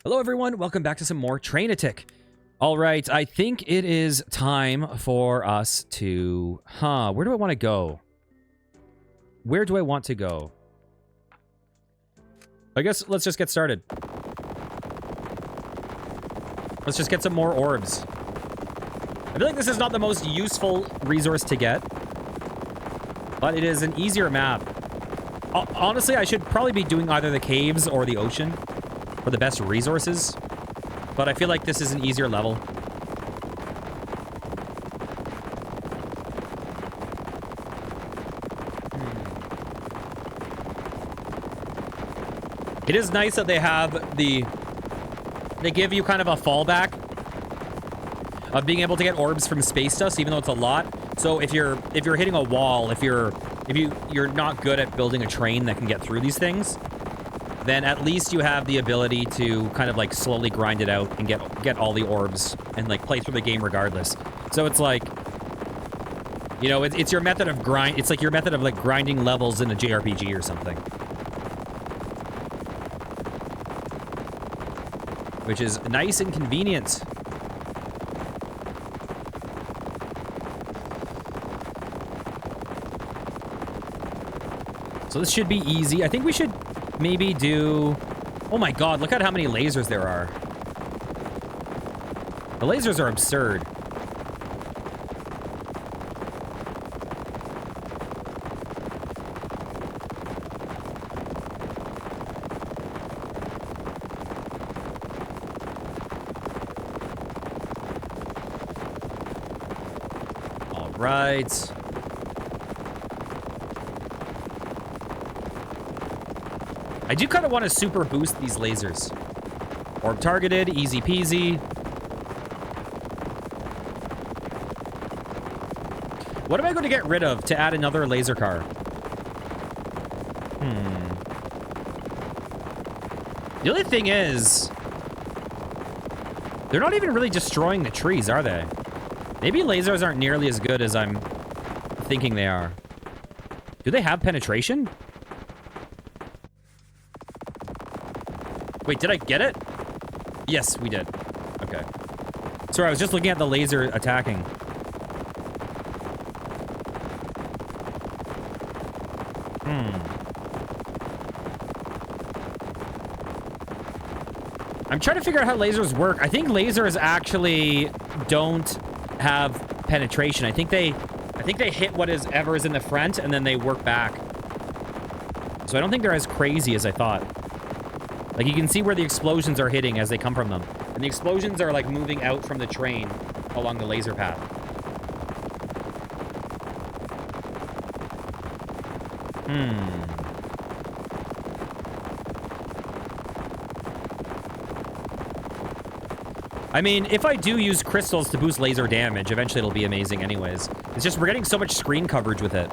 Hello everyone, welcome back to some more Trainatic. All right, I think it is time for us to... where do I want to go? Where do I want to go? I guess let's just get started. Let's just get some more orbs. I feel like this is not the most useful resource to get, but it is an easier map. Honestly, I should probably be doing either the caves or the ocean for the best resources, but I feel like this is an easier level. It is nice that they have they give you kind of a fallback of being able to get orbs from space dust, even though it's a lot. So if you're hitting a wall, if you're not good at building a train that can get through these things, then at least you have the ability to kind of like slowly grind it out and get all the orbs and like play through the game regardless. So it's like, you know, it's your method of grind. It's like your method of like grinding levels in a JRPG or something, which is nice and convenient. So this should be easy. I think we should maybe do... Oh my god, look at how many lasers there are. The lasers are absurd. All right. I do kind of want to super boost these lasers. Orb targeted, easy peasy. What am I going to get rid of to add another laser car? The only thing is, they're not even really destroying the trees, are they? Maybe lasers aren't nearly as good as I'm thinking they are. Do they have penetration? Wait, did I get it? Yes, we did. Okay. Sorry, I was just looking at the laser attacking. I'm trying to figure out how lasers work. I think lasers actually don't have penetration. I think they hit whatever is in the front and then they work back. So I don't think they're as crazy as I thought. Like, you can see where the explosions are hitting as they come from them. And the explosions are, like, moving out from the train along the laser path. I mean, if I do use crystals to boost laser damage, eventually it'll be amazing anyways. It's just we're getting so much screen coverage with it.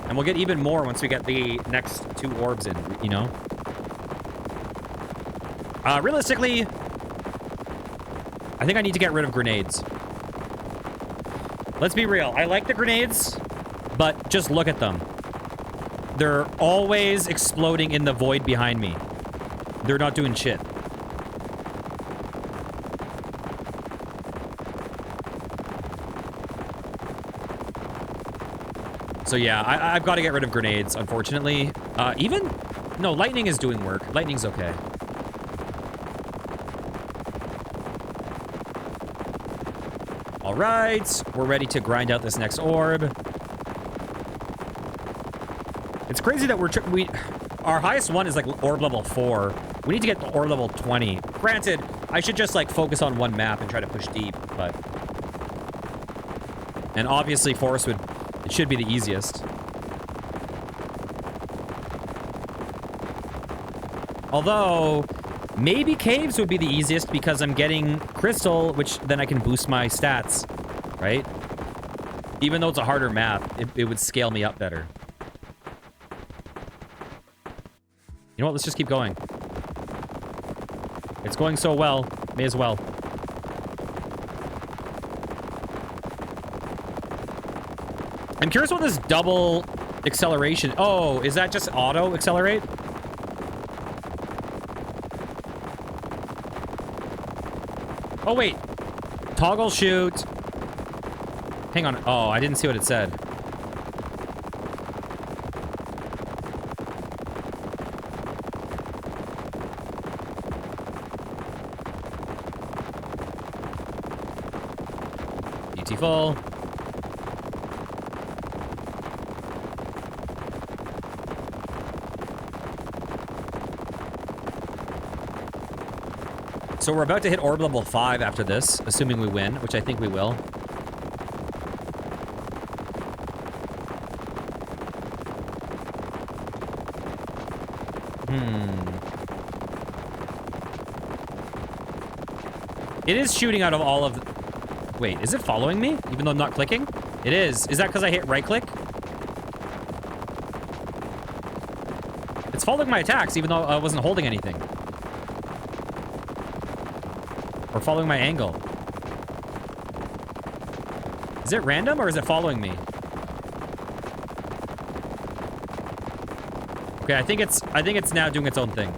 And we'll get even more once we get the next 2 orbs in, you know? Realistically, I think I need to get rid of grenades. Let's be real. I like the grenades, but just look at them. They're always exploding in the void behind me. They're not doing shit. So yeah, I've got to get rid of grenades, unfortunately. No, lightning is doing work. Lightning's okay. All right, we're ready to grind out this next orb. It's crazy that our highest one is like orb level 4. We need to get to orb level 20. Granted, I should just like focus on one map and try to push deep, but... And obviously forest it should be the easiest. Although, maybe caves would be the easiest because I'm getting crystal, which then I can boost my stats, right? Even though it's a harder map, it would scale me up better. You know what? Let's just keep going. It's going so well. May as well. I'm curious what this double acceleration... Oh, is that just auto accelerate? Oh, wait. Toggle shoot. Hang on. Oh, I didn't see what it said. Full. So we're about to hit orb level 5 after this, assuming we win, which I think we will. It is shooting out of all of... Wait, is it following me? Even though I'm not clicking? It is. Is that because I hit right click? It's following my attacks, even though I wasn't holding anything. Or following my angle. Is it random or is it following me? Okay, I think it's now doing its own thing.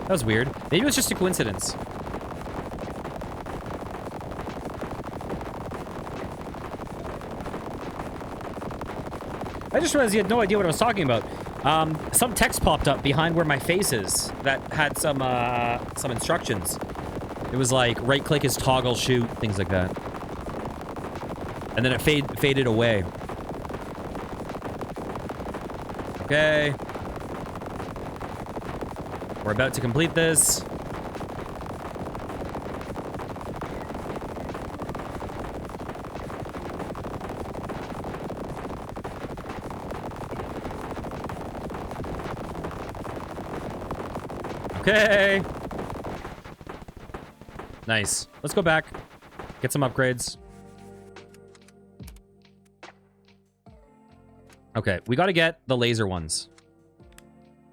That was weird. Maybe it was just a coincidence. I just realized you had no idea what I was talking about. Some text popped up behind where my face is that had some instructions. It was like, right click is toggle shoot, things like that. And then it faded away. Okay. We're about to complete this. Okay. Nice. Let's go back. Get some upgrades. Okay, we got to get the laser ones.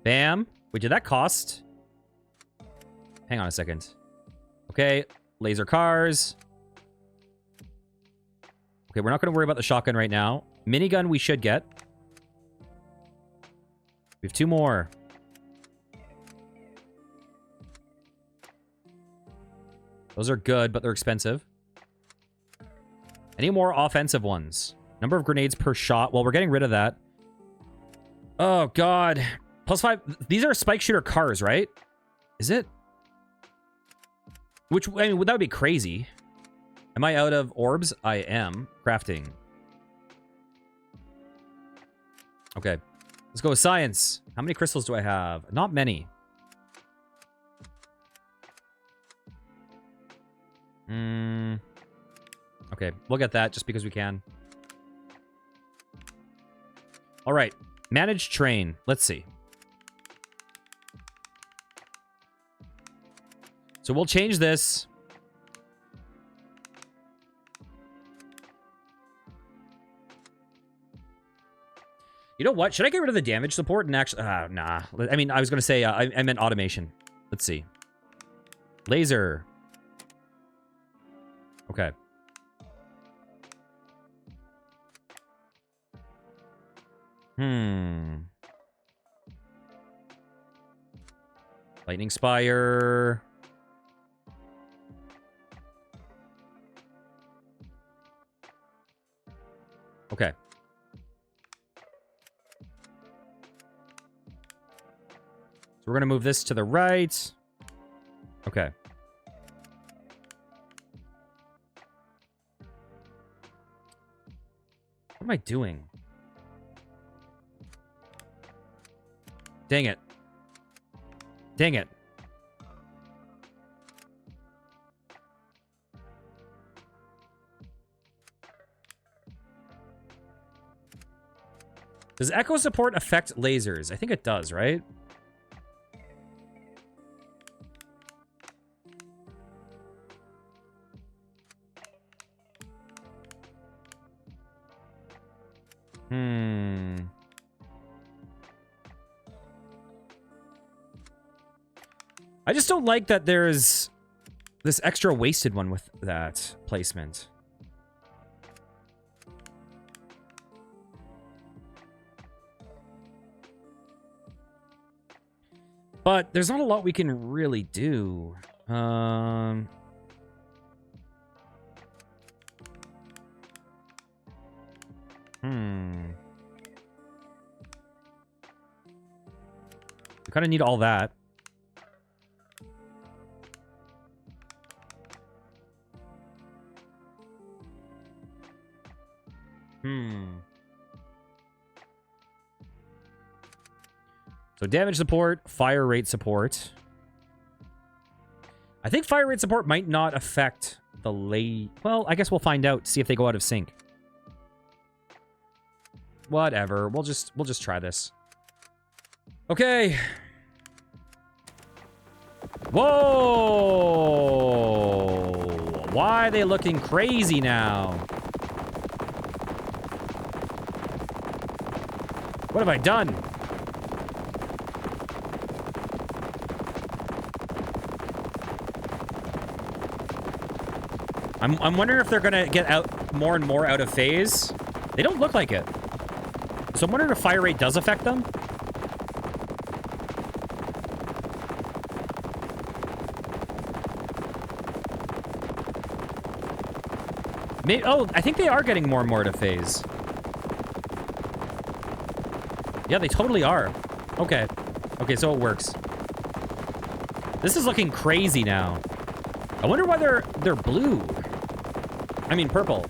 Bam. Wait, did that cost? Hang on a second. Okay, laser cars. Okay, we're not going to worry about the shotgun right now. Minigun we should get. We have 2 more. Those are good, but they're expensive. Any more offensive ones? Number of grenades per shot. Well, we're getting rid of that. Oh, God. +5. These are spike shooter cars, right? Is it? Which, I mean, that would be crazy. Am I out of orbs? I am. Crafting. Okay. Let's go with science. How many crystals do I have? Not many. Okay, we'll get that just because we can. All right. Manage train. Let's see. So we'll change this. You know what? Should I get rid of the damage support and actually... nah. I mean, I was going to say... I meant automation. Let's see. Laser. Okay. Lightning Spire. Okay. So we're going to move this to the right. Okay. What am I doing? Dang it. Dang it. Does echo support affect lasers? I think it does, right? I just don't like that there's this extra wasted one with that placement. But there's not a lot we can really do. We kind of need all that. So damage support, fire rate support. I think fire rate support might not affect the well, I guess we'll find out, see if they go out of sync. Whatever. We'll just try this. Okay. Whoa! Why are they looking crazy now? What have I done? I'm wondering if they're gonna get out more and more out of phase. They don't look like it. So I'm wondering if fire rate does affect them. Maybe, oh, I think they are getting more and more out of phase. Yeah, they totally are. Okay. Okay, so it works. This is looking crazy now. I wonder why they're blue. I mean, purple.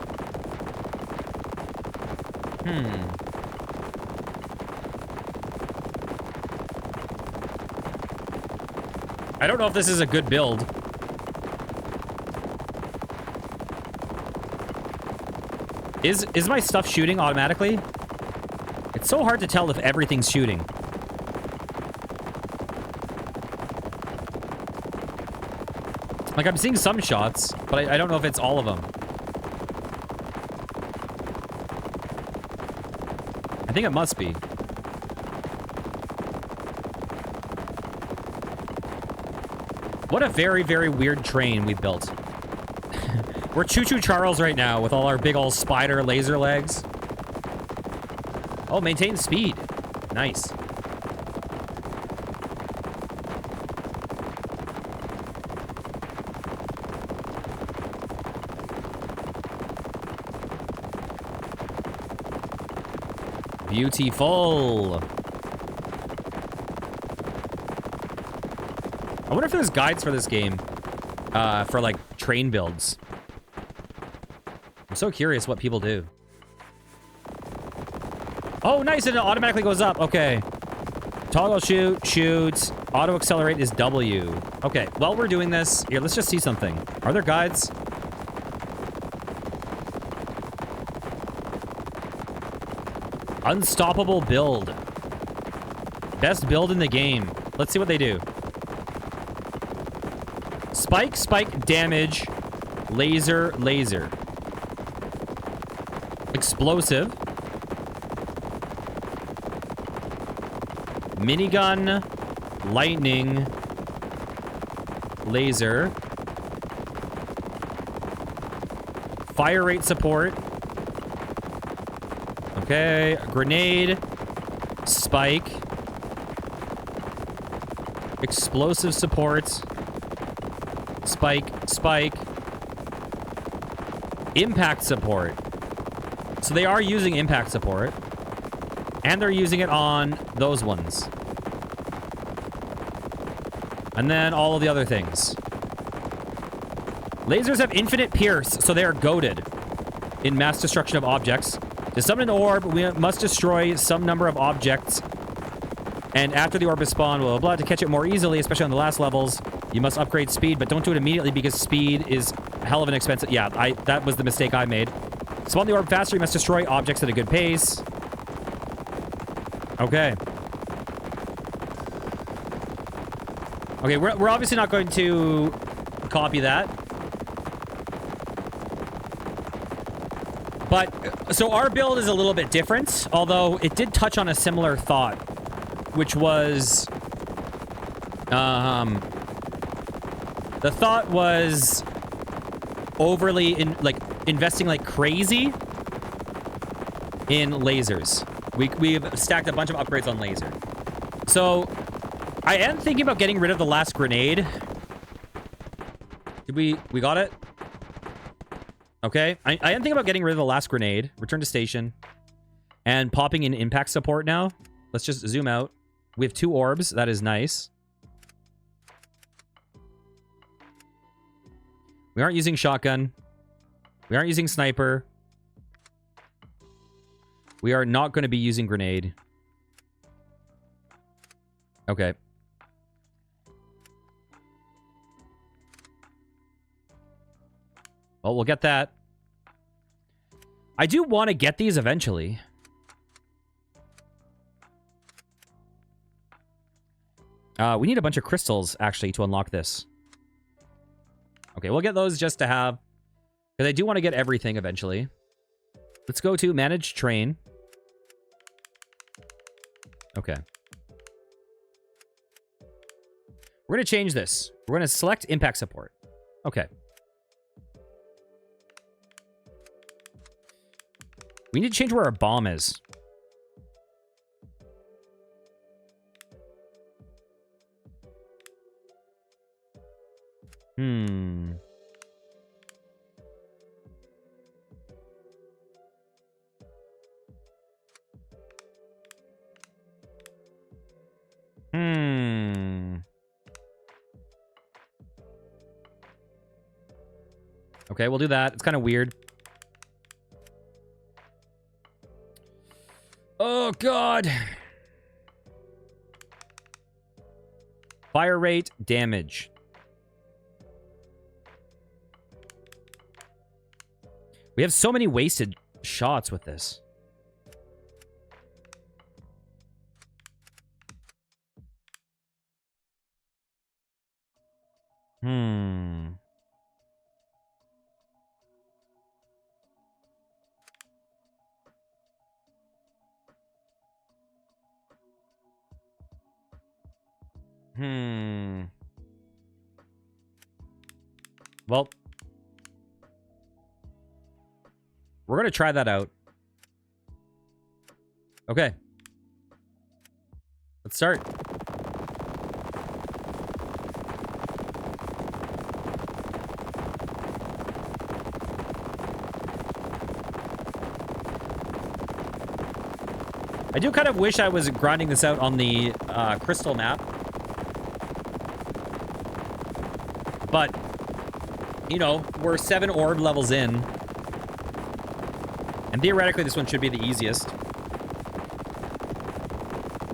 I don't know if this is a good build. Is my stuff shooting automatically? It's so hard to tell if everything's shooting. Like, I'm seeing some shots, but I don't know if it's all of them. I think it must be. What a very, very weird train we built. We're Choo-Choo Charles right now with all our big old spider laser legs. Oh, maintain speed. Nice. Beautiful. I wonder if there's guides for this game, for like train builds. I'm so curious what people do. Oh, nice, and it automatically goes up. Okay. Toggle shoot, shoots. Auto accelerate is W. Okay, while we're doing this, here, let's just see something. Are there guides? Unstoppable build. Best build in the game. Let's see what they do. Spike, spike, damage. Laser, laser. Explosive. Minigun. Lightning. Laser. Fire rate support. Okay, grenade, spike, explosive support, spike, spike, impact support. So they are using impact support, and they're using it on those ones. And then all of the other things. Lasers have infinite pierce, so they are goated in mass destruction of objects. To summon an orb, we must destroy some number of objects. And after the orb is spawned, blah, blah, blah. To catch it more easily, especially on the last levels, you must upgrade speed, but don't do it immediately because speed is a hell of an expensive... Yeah, that was the mistake I made. Spawn the orb faster, you must destroy objects at a good pace. Okay. Okay, we're obviously not going to copy that. But, so our build is a little bit different, although it did touch on a similar thought, which was, the thought was overly, investing like crazy in lasers. We've stacked a bunch of upgrades on laser. So, I am thinking about getting rid of the last grenade. Did we got it? Okay, I am thinking about getting rid of the last grenade. Return to station. And popping in impact support now. Let's just zoom out. We have 2 orbs. That is nice. We aren't using shotgun. We aren't using sniper. We are not going to be using grenade. Okay. Well, we'll get that. I do want to get these eventually. We need a bunch of crystals, actually, to unlock this. Okay, we'll get those just to have. Because I do want to get everything eventually. Let's go to manage train. Okay. We're going to change this. We're going to select impact support. Okay. We need to change where our bomb is. Hmm. Okay, we'll do that. It's kind of weird. Oh, God. Fire rate, damage. We have so many wasted shots with this. Well, we're going to try that out. Okay. Let's start. I do kind of wish I was grinding this out on the crystal map. But, you know, we're 7 orb levels in. And theoretically, this one should be the easiest.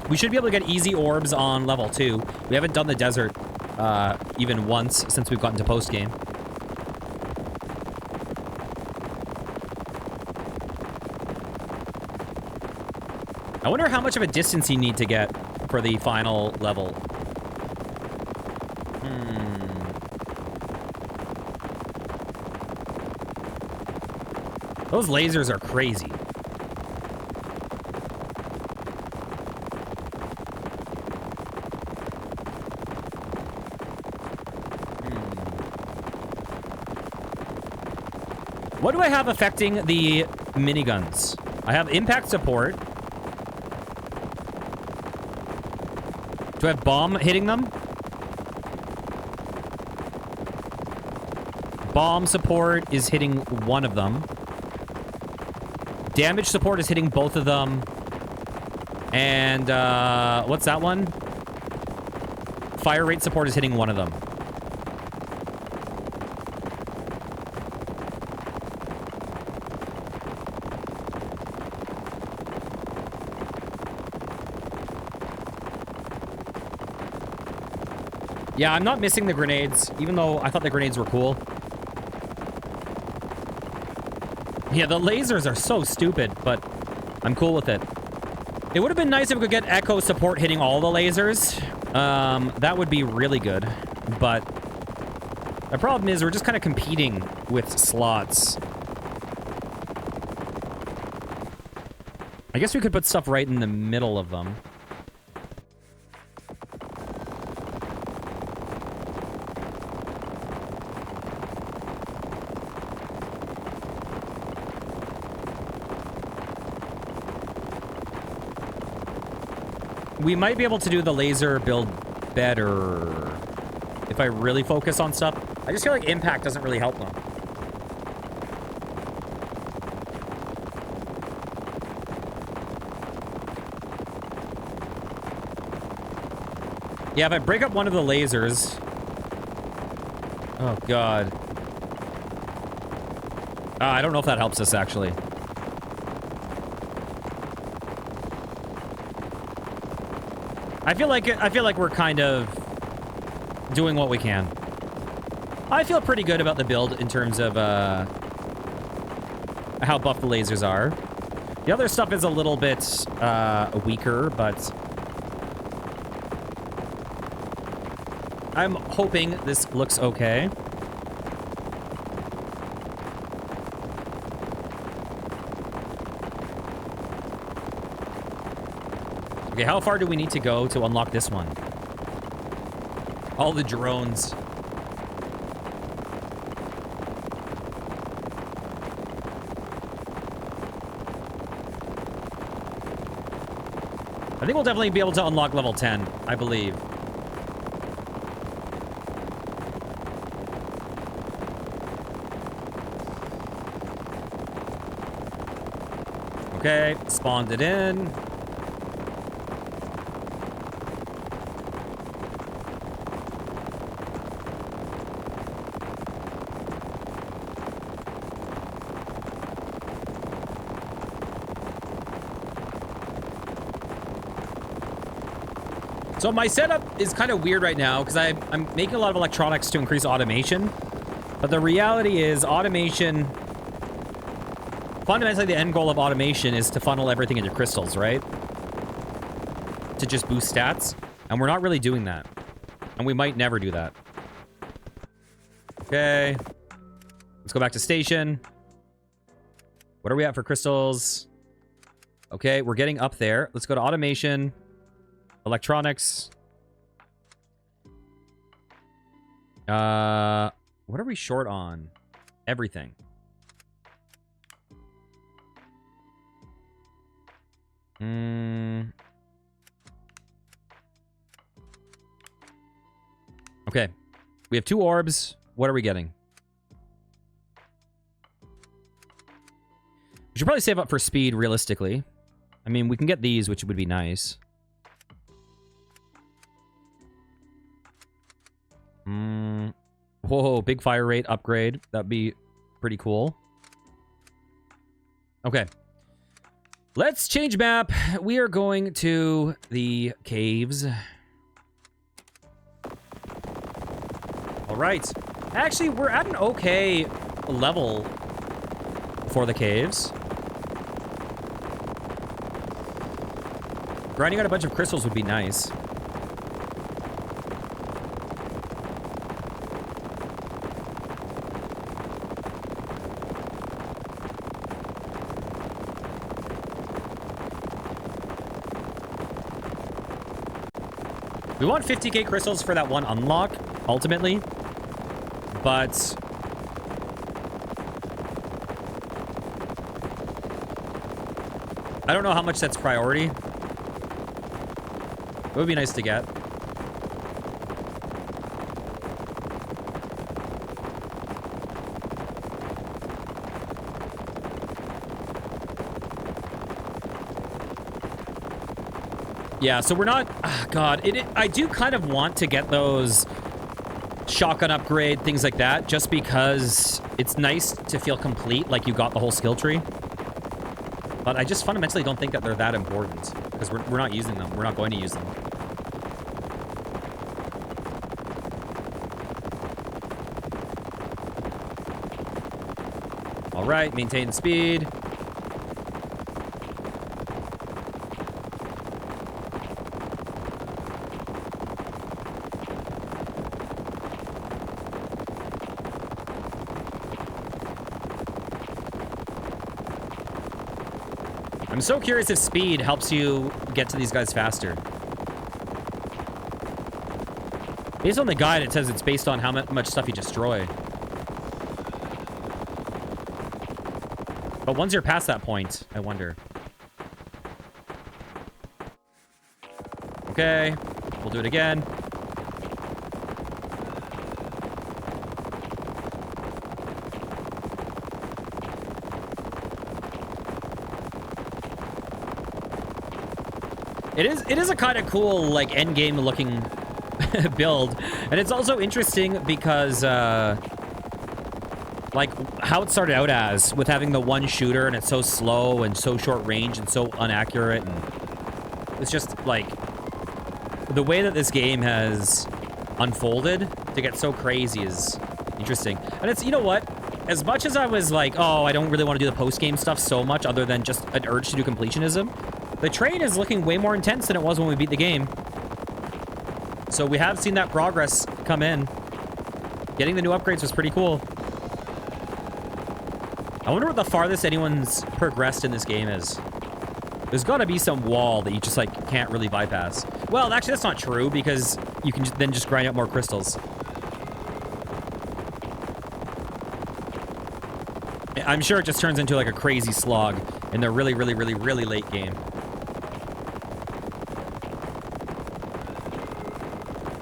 We should be able to get easy orbs on level 2. We haven't done the desert even once since we've gotten to post-game. I wonder how much of a distance you need to get for the final level. Those lasers are crazy. What do I have affecting the miniguns? I have impact support. Do I have bomb hitting them? Bomb support is hitting one of them. Damage support is hitting both of them. And, what's that one? Fire rate support is hitting one of them. Yeah, I'm not missing the grenades, even though I thought the grenades were cool. Yeah, the lasers are so stupid, but I'm cool with it. It would have been nice if we could get echo support hitting all the lasers. That would be really good. But the problem is we're just kind of competing with slots. I guess we could put stuff right in the middle of them. We might be able to do the laser build better if I really focus on stuff. I just feel like impact doesn't really help them. Yeah, if I break up one of the lasers... Oh, God. I don't know if that helps us, actually. I feel like we're kind of doing what we can. I feel pretty good about the build in terms of how buff the lasers are. The other stuff is a little bit weaker, but I'm hoping this looks okay. Okay, how far do we need to go to unlock this one? All the drones. I think we'll definitely be able to unlock level 10, I believe. Okay, spawned it in. So my setup is kind of weird right now because I'm making a lot of electronics to increase automation. But the reality is automation... Fundamentally, the end goal of automation is to funnel everything into crystals, right? To just boost stats. And we're not really doing that. And we might never do that. Okay. Let's go back to station. What are we at for crystals? Okay, we're getting up there. Let's go to automation. Electronics. What are we short on? Everything. Okay. We have 2 orbs. What are we getting? We should probably save up for speed, realistically. I mean, we can get these, which would be nice. Whoa, big fire rate upgrade. That'd be pretty cool. Okay. Let's change map. We are going to the caves. All right. Actually, we're at an okay level for the caves. Grinding out a bunch of crystals would be nice. We want 50k crystals for that one unlock, ultimately. But... I don't know how much that's priority. It would be nice to get. Yeah, so we're not... Oh God, I do kind of want to get those shotgun upgrade, things like that, just because it's nice to feel complete, like you got the whole skill tree. But I just fundamentally don't think that they're that important, because we're not using them. We're not going to use them. All right, maintain speed. I'm so curious if speed helps you get to these guys faster. Based on the guide, it says it's based on how much stuff you destroy. But once you're past that point, I wonder. Okay, we'll do it again. It is a kind of cool, like, end game looking build. And it's also interesting because, like, how it started out as, with having the one shooter, and it's so slow and so short range and so inaccurate, and it's just, like, the way that this game has unfolded to get so crazy is interesting. And it's, you know what? As much as I was like, oh, I don't really want to do the post-game stuff so much other than just an urge to do completionism, the train is looking way more intense than it was when we beat the game. So we have seen that progress come in. Getting the new upgrades was pretty cool. I wonder what the farthest anyone's progressed in this game is. There's got to be some wall that you just, like, can't really bypass. Well, actually, that's not true, because you can then just grind out more crystals. I'm sure it just turns into, like, a crazy slog in the really, really, really, really late game.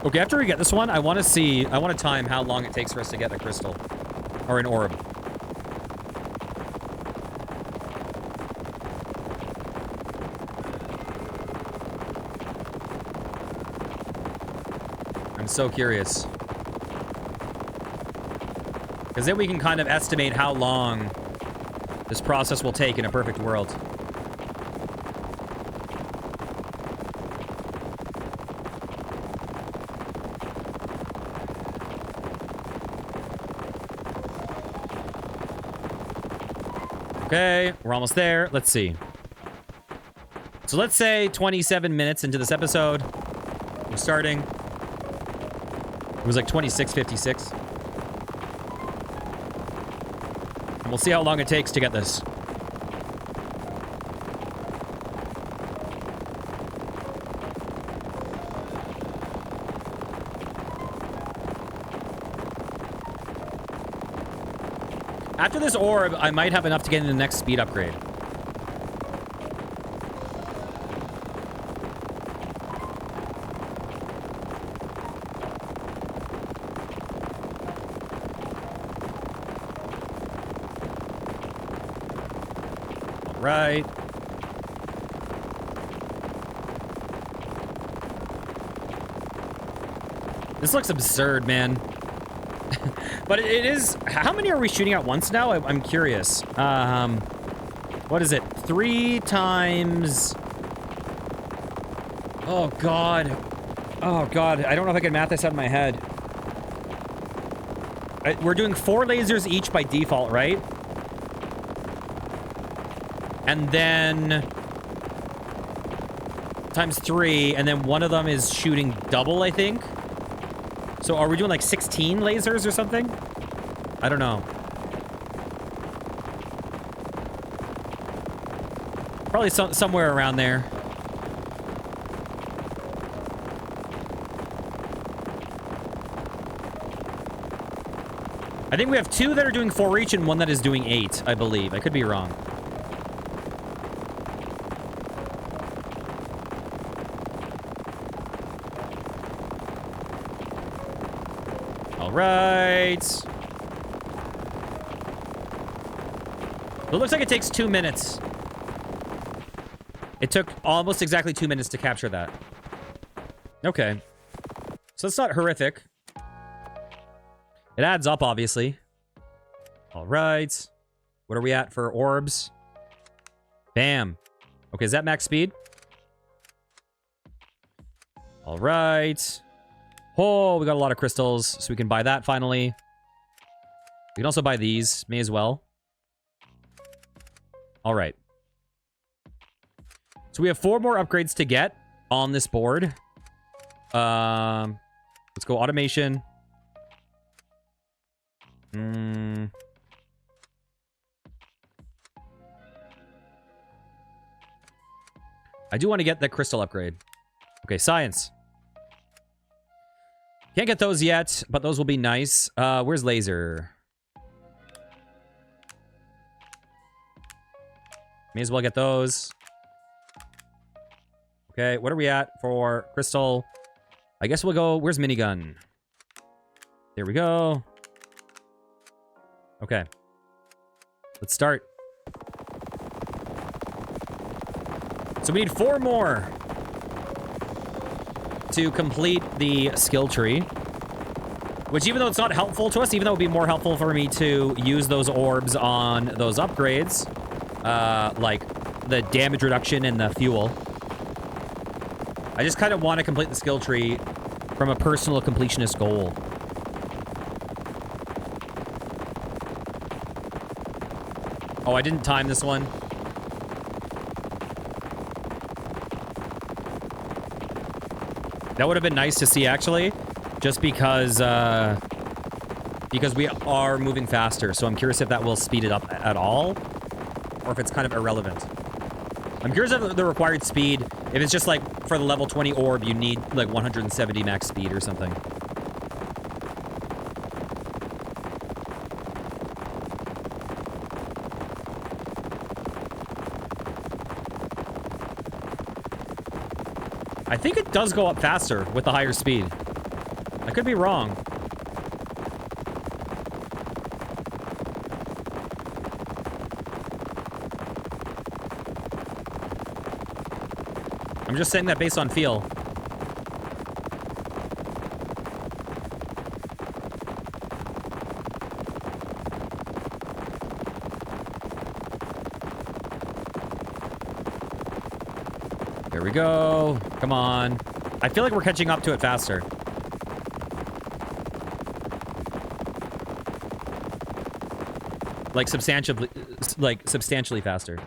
Okay, after we get this one, I want to time how long it takes for us to get a crystal. Or an orb. I'm so curious. Because then we can kind of estimate how long this process will take in a perfect world. Okay, we're almost there. Let's see. So let's say 27 minutes into this episode. We're starting. It was like 26:56. And we'll see how long it takes to get this. After this orb, I might have enough to get into the next speed upgrade. All right. This looks absurd, man. But it is... How many are we shooting at once now? I'm curious. What is it? 3 times... Oh, God. Oh, God. I don't know if I can math this out in my head. We're doing 4 lasers each by default, right? And then... times 3, and then one of them is shooting double, I think. So are we doing like 16 lasers or something? I don't know. Probably somewhere around there. I think we have 2 that are doing 4 each and 1 that is doing 8, I believe. I could be wrong. All right. It looks like it takes 2 minutes. It took almost exactly 2 minutes to capture that. Okay. So it's not horrific. It adds up, obviously. All right. What are we at for orbs? Bam. Okay, is that max speed? All right. Oh, we got a lot of crystals, so we can buy that finally. We can also buy these. May as well. All right. So we have 4 more upgrades to get on this board. Let's go automation. I do want to get the crystal upgrade. Okay, science. Can't get those yet, but those will be nice. Where's laser? May as well get those. Okay, what are we at for crystal? I guess we'll go... Where's minigun? There we go. Okay. Let's start. So we need 4 more. to complete the skill tree. Which, even though it's not helpful to us, even though it would be more helpful for me to use those orbs on those upgrades, like the damage reduction and the fuel, I just kind of want to complete the skill tree from a personal completionist goal. Oh, I didn't time this one. That would have been nice to see, actually, just because we are moving faster. So I'm curious if that will speed it up at all, or if it's kind of irrelevant. I'm curious of the required speed. If it's just like for the level 20 orb, you need like 170 max speed or something. I think it does go up faster with the higher speed. I could be wrong. I'm just saying that based on feel. There we go. Come on. I feel like we're catching up to it faster. Like substantially faster.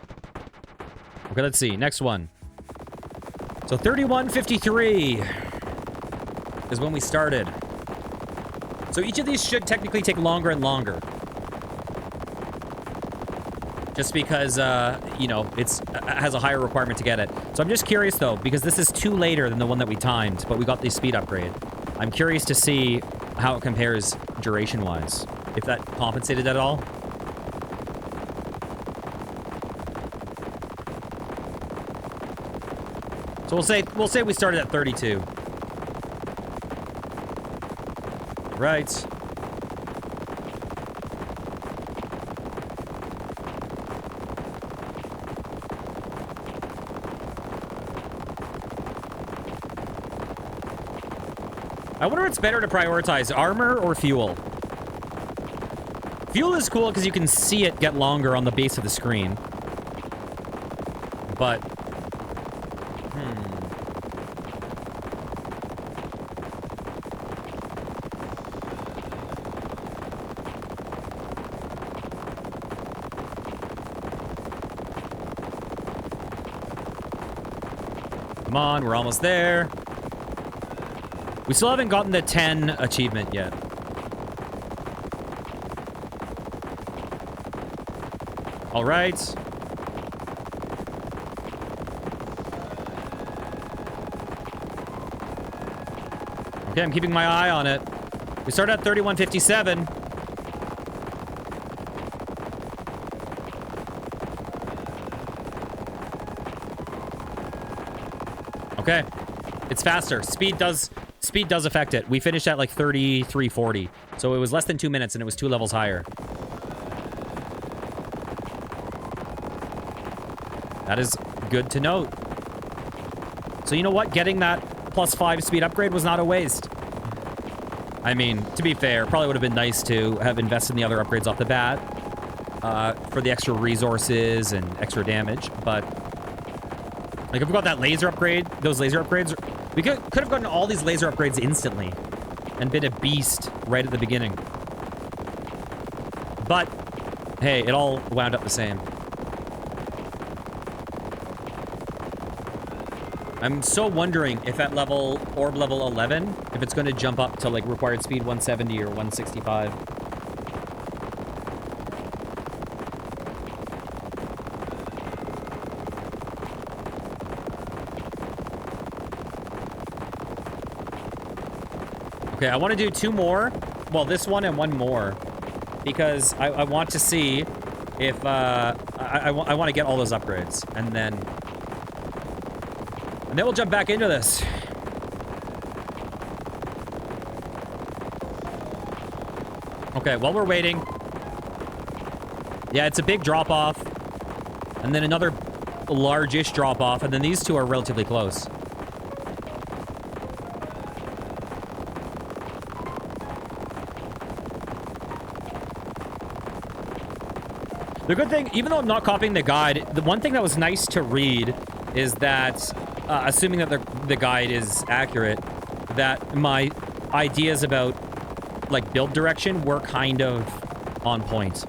Okay, let's see. Next one. So 31:53 is when we started. So each of these should technically take longer and longer. Just because, you know, it has a higher requirement to get it. So I'm just curious, though, because this is 2 later than the one that we timed, but we got the speed upgrade. I'm curious to see how it compares duration-wise. If that compensated at all. So we'll say we started at 32. Right. I wonder if it's better to prioritize armor or fuel. Fuel is cool because you can see it get longer on the base of the screen. But... Come on, we're almost there. We still haven't gotten the 10 achievement yet. All right. Okay, I'm keeping my eye on it. We started at 31:57. Okay. It's faster. Speed does affect it. We finished at like 33:40. So it was less than 2 minutes and it was 2 levels higher. That is good to note. So you know what? Getting that +5 speed upgrade was not a waste. I mean, to be fair, probably would have been nice to have invested in the other upgrades off the bat for the extra resources and extra damage, but like if we got that laser upgrade, those laser upgrades, we could have gotten all these laser upgrades instantly and been a beast right at the beginning. But hey, it all wound up the same. I'm so wondering if at orb level 11, if it's going to jump up to like required speed 170 or 165. Okay, I want to do 2 more. Well, this one and 1 more. Because I want to see if, I want to get all those upgrades. And then we'll jump back into this. Okay, while we're waiting. Yeah, it's a big drop-off. And then another large-ish drop-off. And then these two are relatively close. The good thing, even though I'm not copying the guide, the one thing that was nice to read is that, assuming that the guide is accurate, that my ideas about, like, build direction were kind of on point.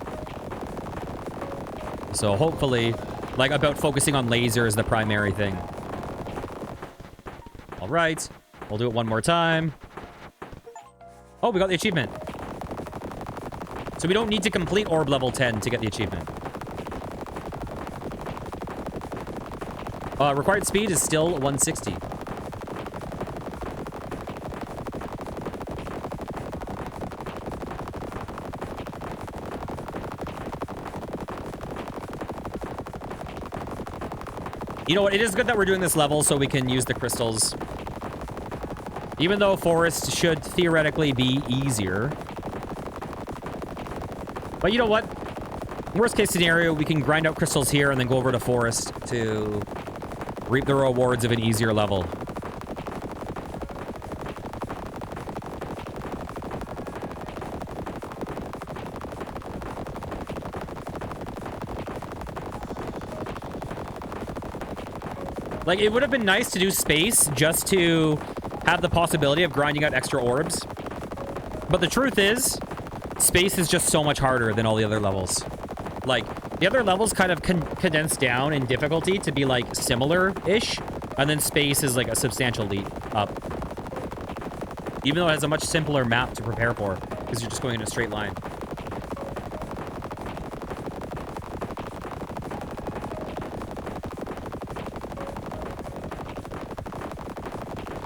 So hopefully, like, about focusing on laser is the primary thing. All right. We'll do it one more time. Oh, we got the achievement. So we don't need to complete orb level 10 to get the achievement. Required speed is still 160. You know what? It is good that we're doing this level so we can use the crystals. Even though forest should theoretically be easier. But you know what? Worst case scenario, we can grind out crystals here and then go over to forest to reap the rewards of an easier level. Like, it would have been nice to do space just to have the possibility of grinding out extra orbs. But the truth is, space is just so much harder than all the other levels. Like, the other levels kind of condense down in difficulty to be, like, similar-ish. And then space is, like, a substantial leap up. Even though it has a much simpler map to prepare for, because you're just going in a straight line.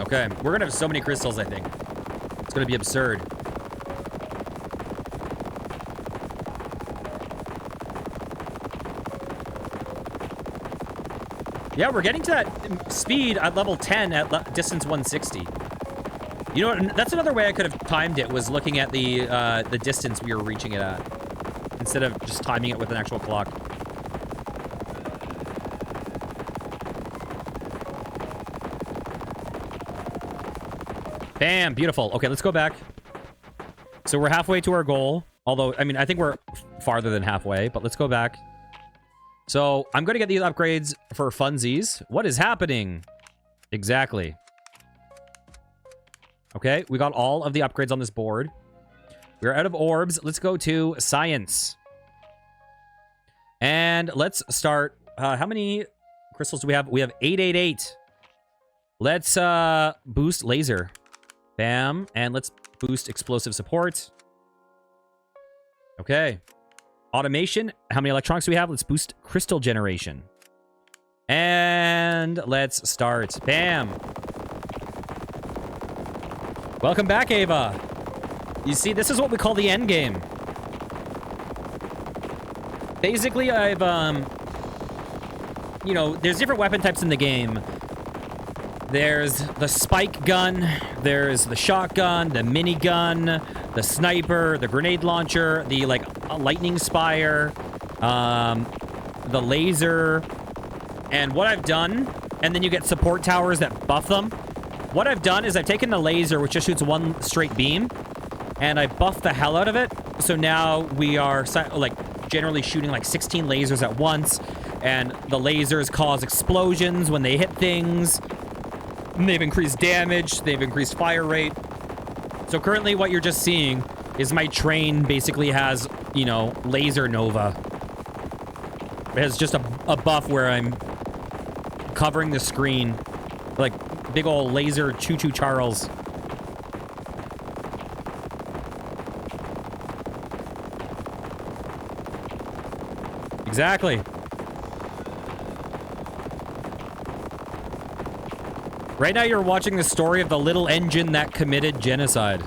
Okay, we're gonna have so many crystals, I think. It's gonna be absurd. Yeah, we're getting to that speed at level 10 at distance 160. You know what? That's another way I could have timed it, was looking at the distance we were reaching it at, instead of just timing it with an actual clock. Bam, beautiful. Okay, let's go back. So we're halfway to our goal. Although, I mean, I think we're farther than halfway, but let's go back. So I'm going to get these upgrades for funsies. What is happening? Exactly. Okay, we got all of the upgrades on this board. We're out of orbs. Let's go to science. And let's start. How many crystals do we have? We have 888. Let's boost laser. Bam. And let's boost explosive support. Okay. Automation. How many electronics do we have? Let's boost crystal generation. And let's start. Bam. Welcome back, Ava. You see, this is what we call the end game. Basically, I've, you know, there's different weapon types in the game. There's the spike gun, there's the shotgun, the minigun, the sniper, the grenade launcher, the, like, lightning spire, the laser. And what I've done, and then you get support towers that buff them. What I've done is I've taken the laser, which just shoots one straight beam, and I buffed the hell out of it. So now we are, like, generally shooting, like, 16 lasers at once, and the lasers cause explosions when they hit things. They've increased damage, they've increased fire rate. So currently what you're just seeing is my train basically has, you know, laser nova. It has just a buff where I'm covering the screen. Like, big old laser choo-choo Charles. Exactly. Right now you're watching the story of the little engine that committed genocide.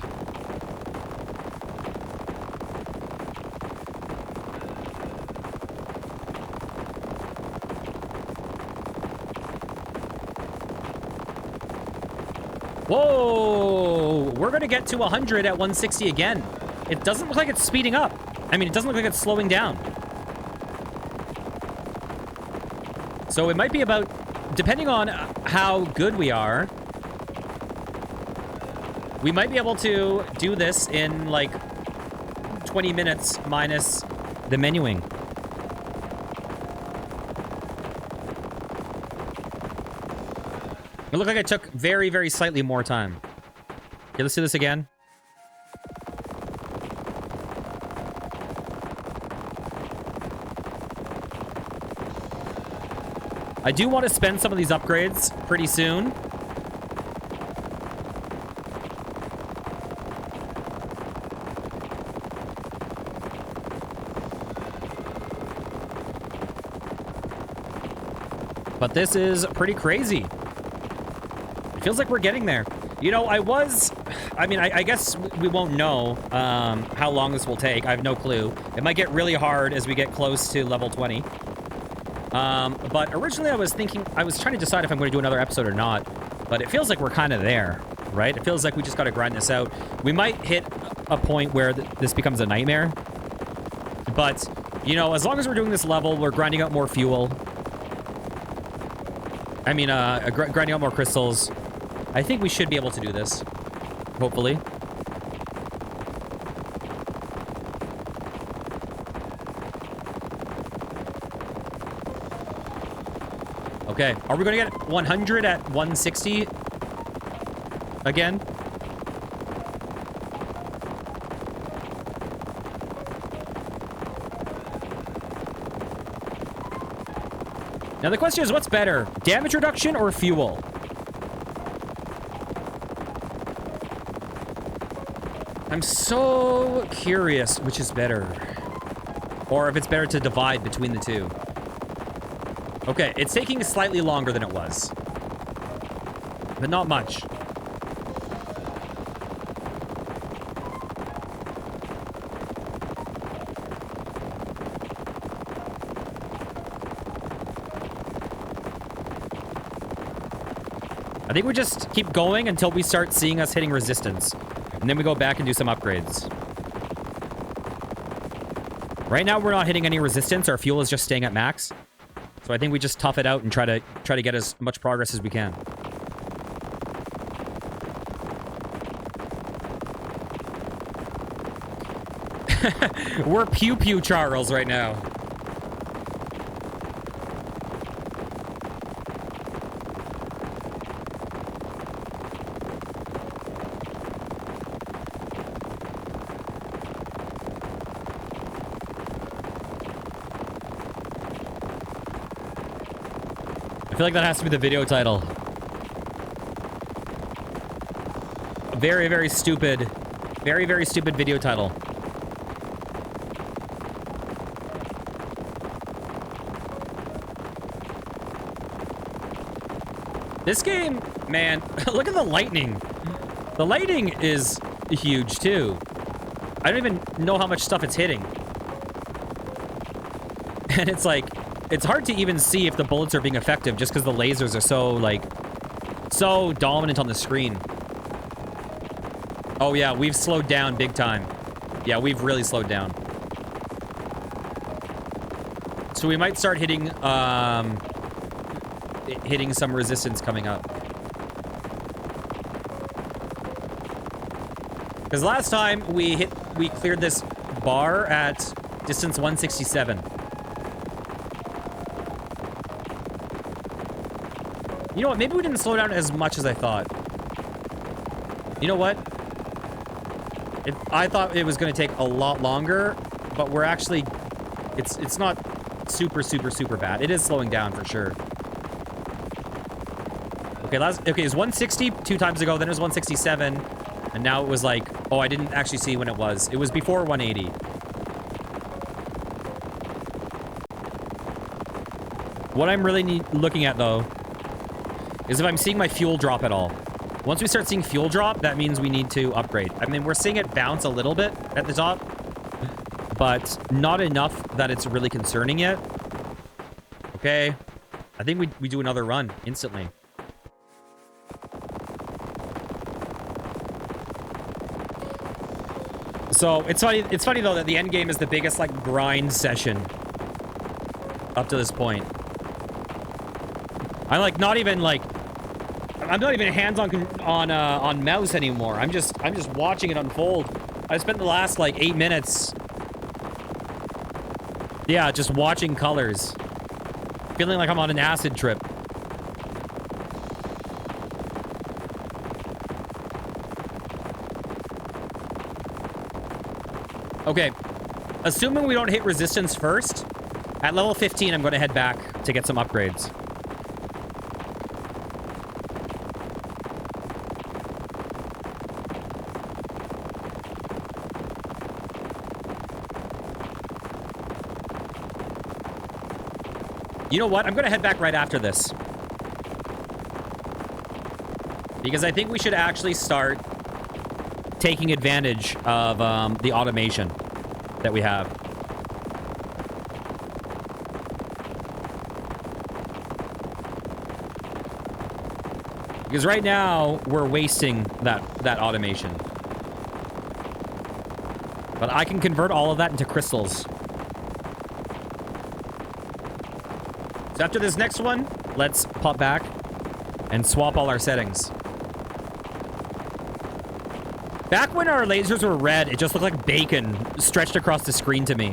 Whoa! We're gonna get to 100 at 160 again. It doesn't look like it's speeding up. I mean, it doesn't look like it's slowing down. So it might be about, depending on how good we are, we might be able to do this in like 20 minutes minus the menuing. It looked like I took very, very slightly more time. Okay, let's do this again. I do want to spend some of these upgrades pretty soon. But this is pretty crazy. It feels like we're getting there. You know, I guess we won't know how long this will take. I have no clue. It might get really hard as we get close to level 20. But originally I was trying to decide if I'm going to do another episode or not. But it feels like we're kind of there, right? It feels like we just got to grind this out. We might hit a point where this becomes a nightmare. But, you know, as long as we're doing this level, we're grinding out more fuel. I mean, grinding out more crystals. I think we should be able to do this. Hopefully. Okay, are we going to get 100 at 160 again? Now the question is, what's better? Damage reduction or fuel? I'm so curious which is better. Or if it's better to divide between the two. Okay, it's taking slightly longer than it was. But not much. I think we just keep going until we start seeing us hitting resistance. And then we go back and do some upgrades. Right now, we're not hitting any resistance. Our fuel is just staying at max. So I think we just tough it out and try to get as much progress as we can. We're pew pew Charles right now. I feel like that has to be the video title. Very, very stupid. Very, very stupid video title. This game, man, look at the lightning. The lightning is huge, too. I don't even know how much stuff it's hitting. And it's like, it's hard to even see if the bullets are being effective just because the lasers are so, like, so dominant on the screen. Oh, yeah, we've slowed down big time. Yeah, we've really slowed down. So we might start hitting some resistance coming up. Because last time we cleared this bar at distance 167. You know what? Maybe we didn't slow down as much as I thought. You know what? I thought it was going to take a lot longer, but we're actually... It's not super, super, super bad. It is slowing down for sure. Okay, it was 160 2 times ago, then it was 167, and now it was like... Oh, I didn't actually see when it was. It was before 180. What I'm really looking at, though, is if I'm seeing my fuel drop at all. Once we start seeing fuel drop, that means we need to upgrade. I mean, we're seeing it bounce a little bit at the top, but not enough that it's really concerning yet. Okay. I think we do another run instantly. So, it's funny though that the end game is the biggest, like, grind session up to this point. I'm like not even hands on mouse anymore. I'm just watching it unfold. I spent the last like 8 minutes, yeah, just watching colors, feeling like I'm on an acid trip. Okay. Assuming we don't hit resistance first, at level 15, I'm going to head back to get some upgrades. You know what? I'm going to head back right after this. Because I think we should actually start taking advantage of the automation that we have. Because right now, we're wasting that automation. But I can convert all of that into crystals. So after this next one, let's pop back and swap all our settings. Back when our lasers were red, it just looked like bacon stretched across the screen to me.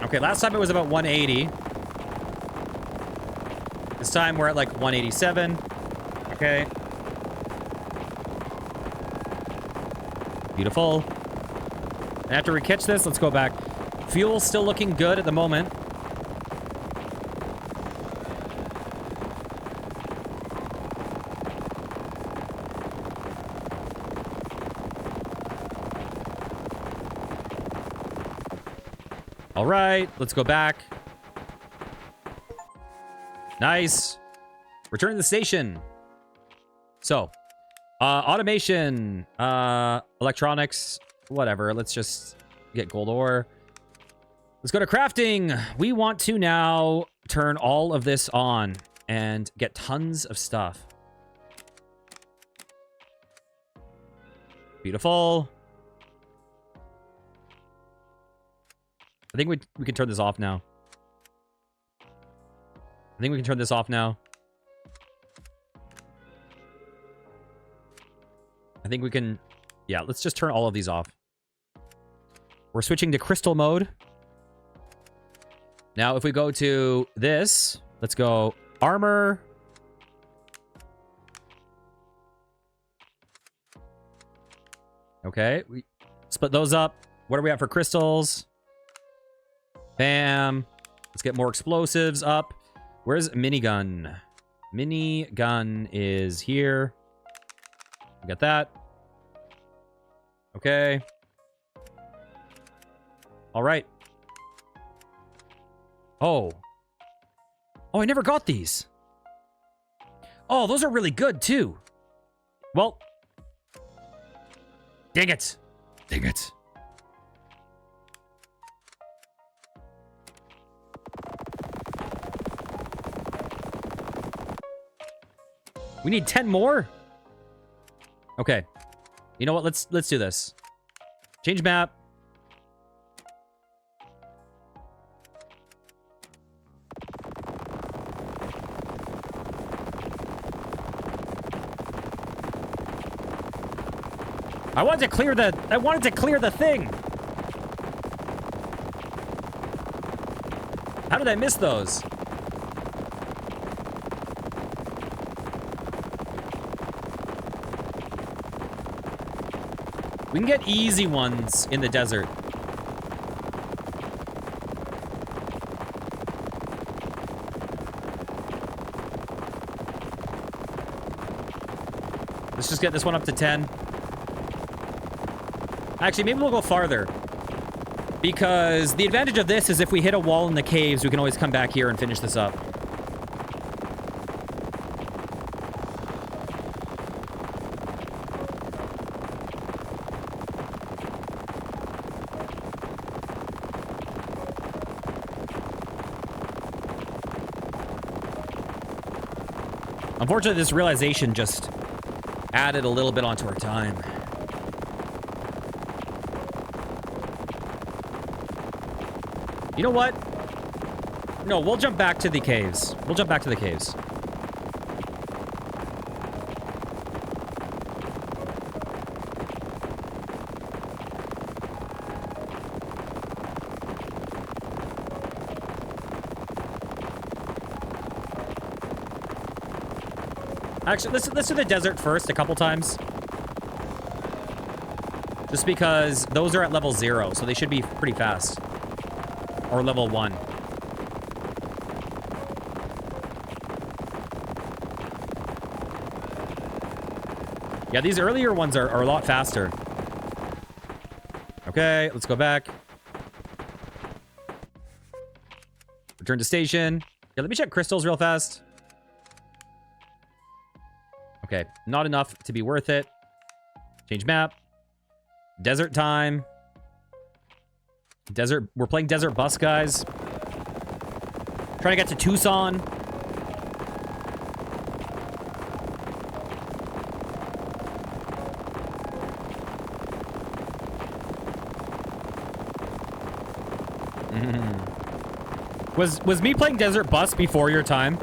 Okay, last time it was about 180. This time we're at like 187. Okay. Beautiful. And after we catch this, let's go back. Fuel's still looking good at the moment. All right, let's go back. Nice. Return to the station. So, automation, electronics, whatever. Let's just get gold ore. Let's go to crafting. We want to now turn all of this on and get tons of stuff. Beautiful. I think we can turn this off now. I think we can turn this off now. I think we can... Yeah, let's just turn all of these off. We're switching to crystal mode. Now, if we go to this, let's go armor. Okay, we split those up. What are we at for crystals? Bam. Let's get more explosives up. Where's minigun? Minigun is here. We got that. Okay. All right. Oh. Oh, I never got these. Oh, those are really good, too. Well. Dang it. Dang it. We need 10 more? Okay. You know what? Let's do this. Change map. I wanted to clear the thing. How did I miss those? We can get easy ones in the desert. Let's just get this one up to 10. Actually, maybe we'll go farther. Because the advantage of this is if we hit a wall in the caves, we can always come back here and finish this up. Unfortunately, this realization just added a little bit onto our time. You know what? No, we'll jump back to the caves. We'll jump back to the caves. Actually, let's do the desert first a couple times. Just because those are at level 0, so they should be pretty fast. Or level 1. Yeah, these earlier ones are a lot faster. Okay, let's go back. Return to station. Yeah, let me check crystals real fast. Okay, not enough to be worth it. Change map. Desert time. Desert. We're playing Desert Bus, guys. Trying to get to Tucson. Was me playing Desert Bus before your time?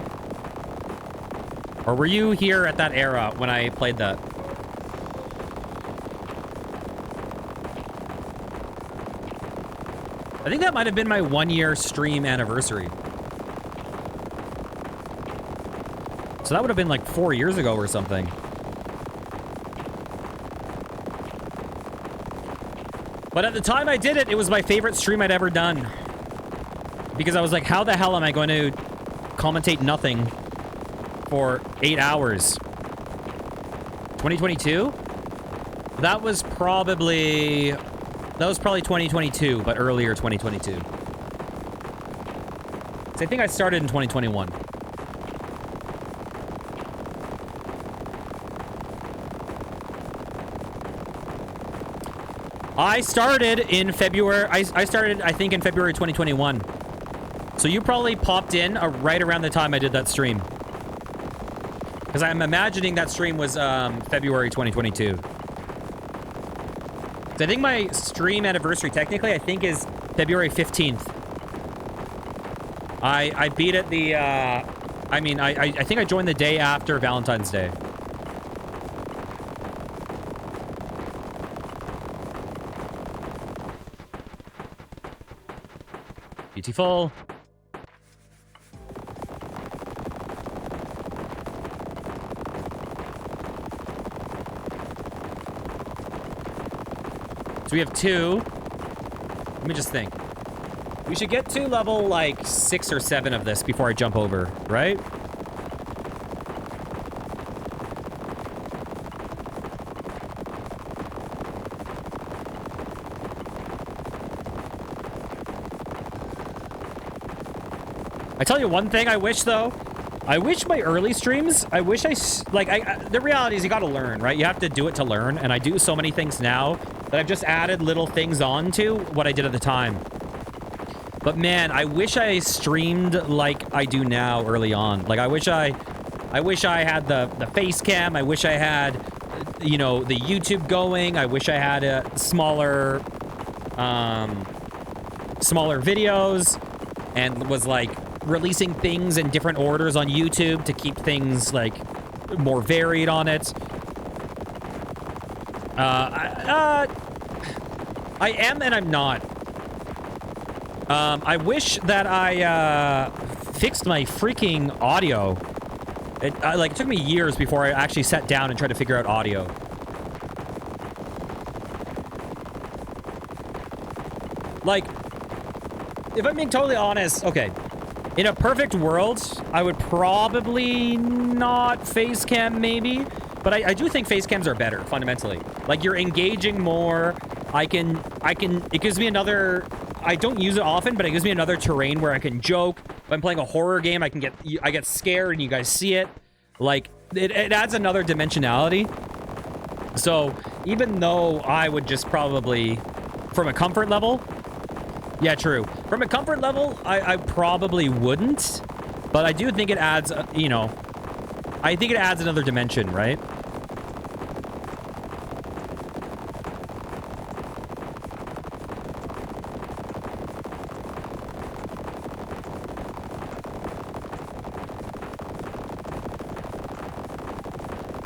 Or were you here at that era when I played that? I think that might have been my 1-year stream anniversary. So that would have been like 4 years ago or something. But at the time I did it, it was my favorite stream I'd ever done. Because I was like, how the hell am I going to commentate nothing for 8 hours? 2022? That was probably 2022, but earlier 2022. So I think I started in 2021. I started in February. I started, I think, in February 2021. So you probably popped in right around the time I did that stream. Because I'm imagining that stream was February 2022. So I think my stream anniversary, technically, I think is February 15th. I beat it the, I mean, I think I joined the day after Valentine's Day. Beautiful. So we have 2. Let me just think. We should get to level, like, 6 or 7 of this before I jump over, right? I tell you one thing I wish, though. I wish my early streams, I wish the reality is you gotta learn, right? You have to do it to learn, and I do so many things now that I've just added little things on to what I did at the time. But man, I wish I streamed like I do now early on. Like, I wish I had the face cam. I wish I had, you know, the YouTube going. I wish I had a smaller videos and was like releasing things in different orders on YouTube to keep things like more varied on it. I am and I'm not. I wish that I fixed my freaking audio. It took me years before I actually sat down and tried to figure out audio. Like, if I'm being totally honest, okay. In a perfect world, I would probably not face cam, maybe. But I do think face cams are better, fundamentally. Like, you're engaging more. It gives me another, I don't use it often, but it gives me another terrain where I can joke. If I'm playing a horror game, I get scared and you guys see it. Like, it adds another dimensionality. So, even though I would just probably, from a comfort level, yeah, true. From a comfort level, I probably wouldn't, but I do think it adds, you know, I think it adds another dimension, right?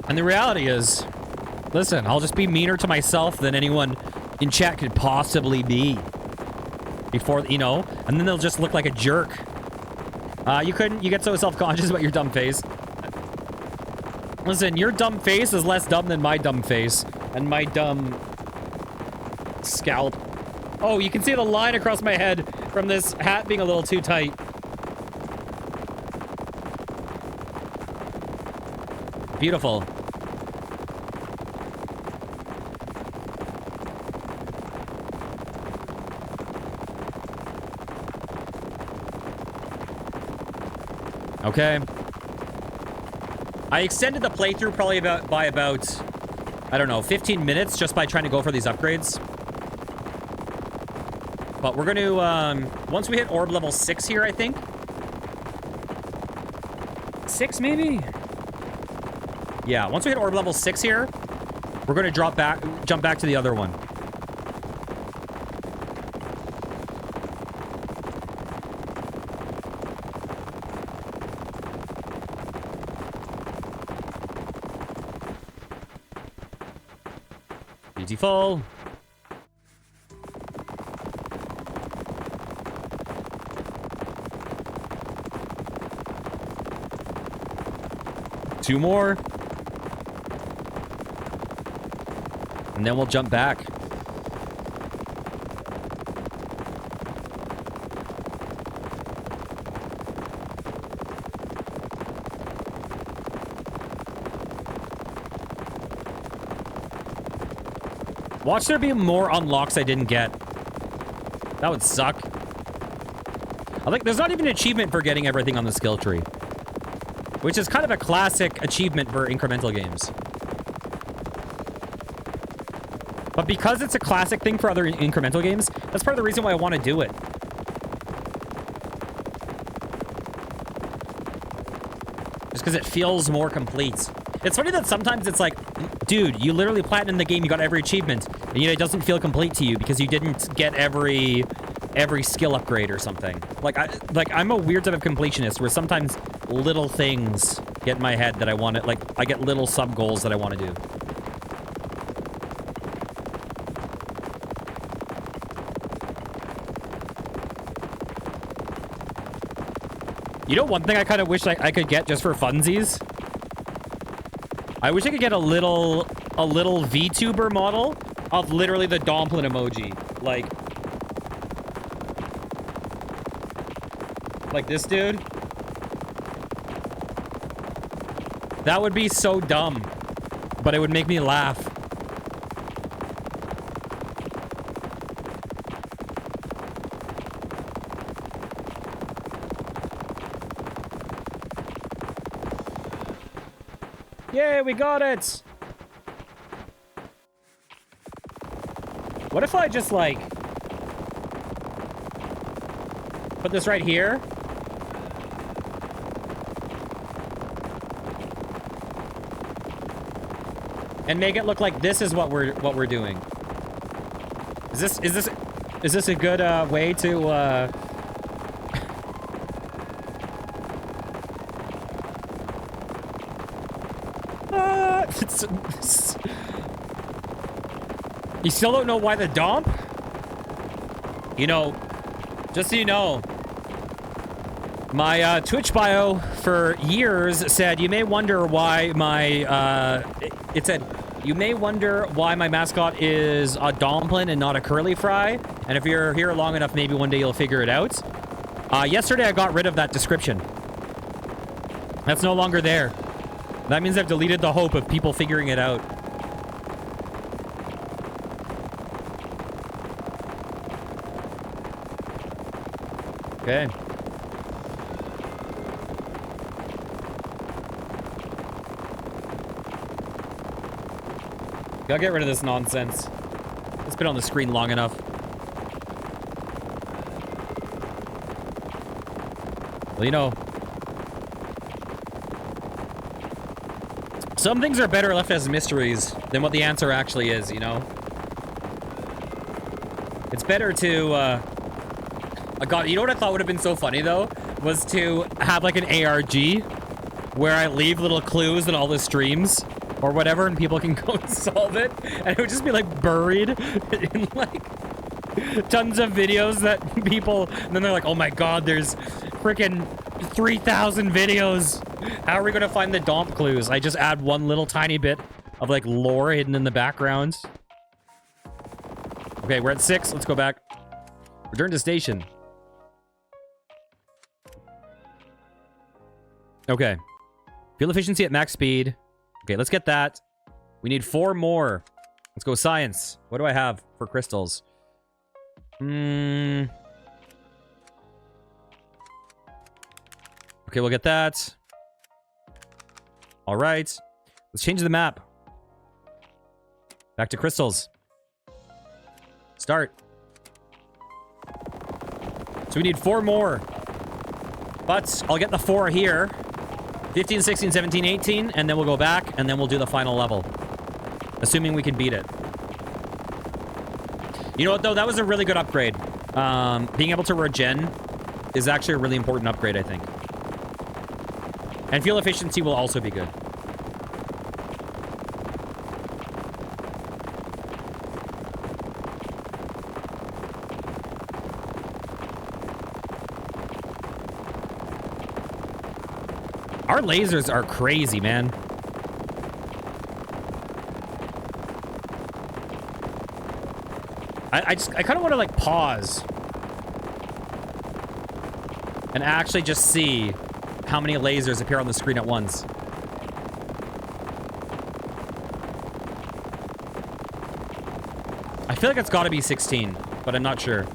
And the reality is, listen, I'll just be meaner to myself than anyone in chat could possibly be. Before, you know, and then they'll just look like a jerk. You get so self-conscious about your dumb face. Listen, your dumb face is less dumb than my dumb face. And my dumb... scalp. Oh, you can see the line across my head from this hat being a little too tight. Beautiful. Okay. I extended the playthrough probably by about, I don't know, 15 minutes just by trying to go for these upgrades. But we're going to, once we hit orb level 6 here, I think. 6 maybe? Yeah, once we hit orb level 6 here, we're going to jump back to the other one. Beautiful. Two more. And then we'll jump back. Watch there be more unlocks I didn't get. That would suck. I think there's not even an achievement for getting everything on the skill tree. Which is kind of a classic achievement for incremental games. But because it's a classic thing for other incremental games, that's part of the reason why I want to do it. Just because it feels more complete. It's funny that sometimes it's like, dude, you literally platinumed the game, you got every achievement, and yet it doesn't feel complete to you because you didn't get every skill upgrade or something. I'm a weird type of completionist where sometimes little things get in my head that I want to, like, I get little sub goals that I want to do. You know, one thing I kind of wish I could get just for funsies? I wish I could get a little VTuber model of literally the Domplin emoji. Like this dude. That would be so dumb, but it would make me laugh. Yay, we got it! What if I just, like, put this right here? And make it look like this is what we're doing. Is this a good way to You still don't know why the Domp? You know, just so you know, my Twitch bio for years said, you may wonder why my, it said, you may wonder why my mascot is a Domplin and not a curly fry. And if you're here long enough, maybe one day you'll figure it out. Yesterday I got rid of that description. That's no longer there. That means I've deleted the hope of people figuring it out. Okay. Gotta get rid of this nonsense. It's been on the screen long enough. Well, you know, some things are better left as mysteries than what the answer actually is, you know? It's better to, God, you know what I thought would have been so funny, though? Was to have, like, an ARG where I leave little clues in all the streams or whatever, and people can go and solve it. And it would just be, like, buried in, like, tons of videos that people... And then they're like, oh my god, there's freaking 3,000 videos How are we going to find the Domp clues? I just add one little tiny bit of, like, lore hidden in the background. Okay, we're at 6. Let's go back. Return to station. Okay. Fuel efficiency at max speed. Okay, let's get that. We need 4 more. Let's go science. What do I have for crystals? Okay, we'll get that. All right. Let's change the map. Back to crystals. Start. So we need 4 more. But I'll get the 4 here. 15, 16, 17, 18. And then we'll go back. And then we'll do the final level. Assuming we can beat it. You know what, though? That was a really good upgrade. Being able to regen is actually a really important upgrade, I think. And fuel efficiency will also be good. Our lasers are crazy, man. I kind of want to, like, pause and actually just see how many lasers appear on the screen at once. I feel like it's got to be 16, but I'm not sure.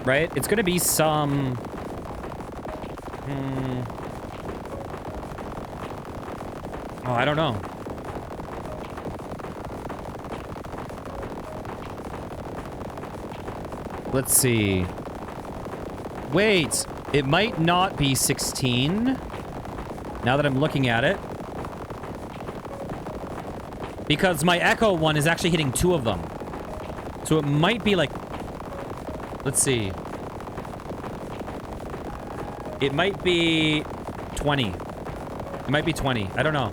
Right? It's going to be some... Oh, I don't know. Let's see. Wait, it might not be 16. Now that I'm looking at it. Because my Echo one is actually hitting 2 of them. So it might be like... Let's see. It might be 20. It might be 20. I don't know.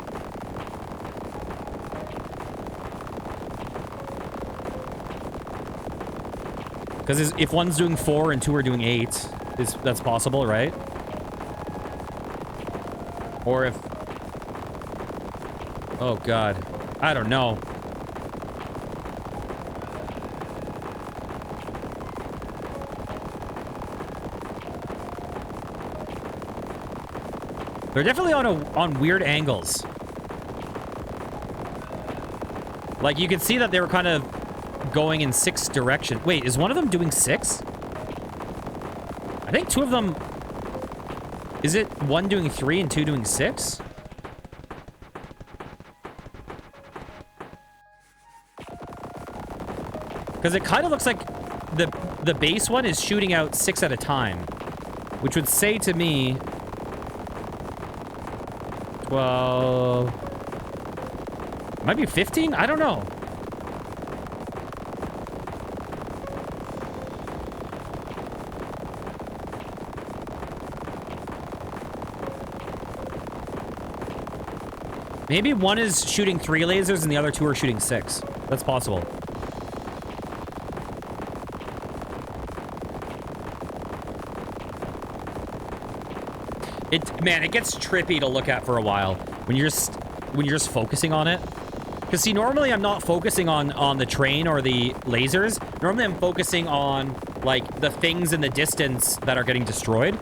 Because if one's doing 4 and 2 are doing 8, that's possible, right? Or if... Oh, God. I don't know. They're definitely on weird angles. Like, you can see that they were kind of going in 6 direction. Wait, is one of them doing 6? I think 2 of them... Is it 1 doing 3 and 2 doing 6? Because it kind of looks like the base one is shooting out 6 at a time. Which would say to me... 12... Might be 15? I don't know. Maybe one is shooting 3 lasers and the other 2 are shooting 6. That's possible. Man, it gets trippy to look at for a while when you're just focusing on it. Because see, normally I'm not focusing on the train or the lasers. Normally I'm focusing on like the things in the distance that are getting destroyed,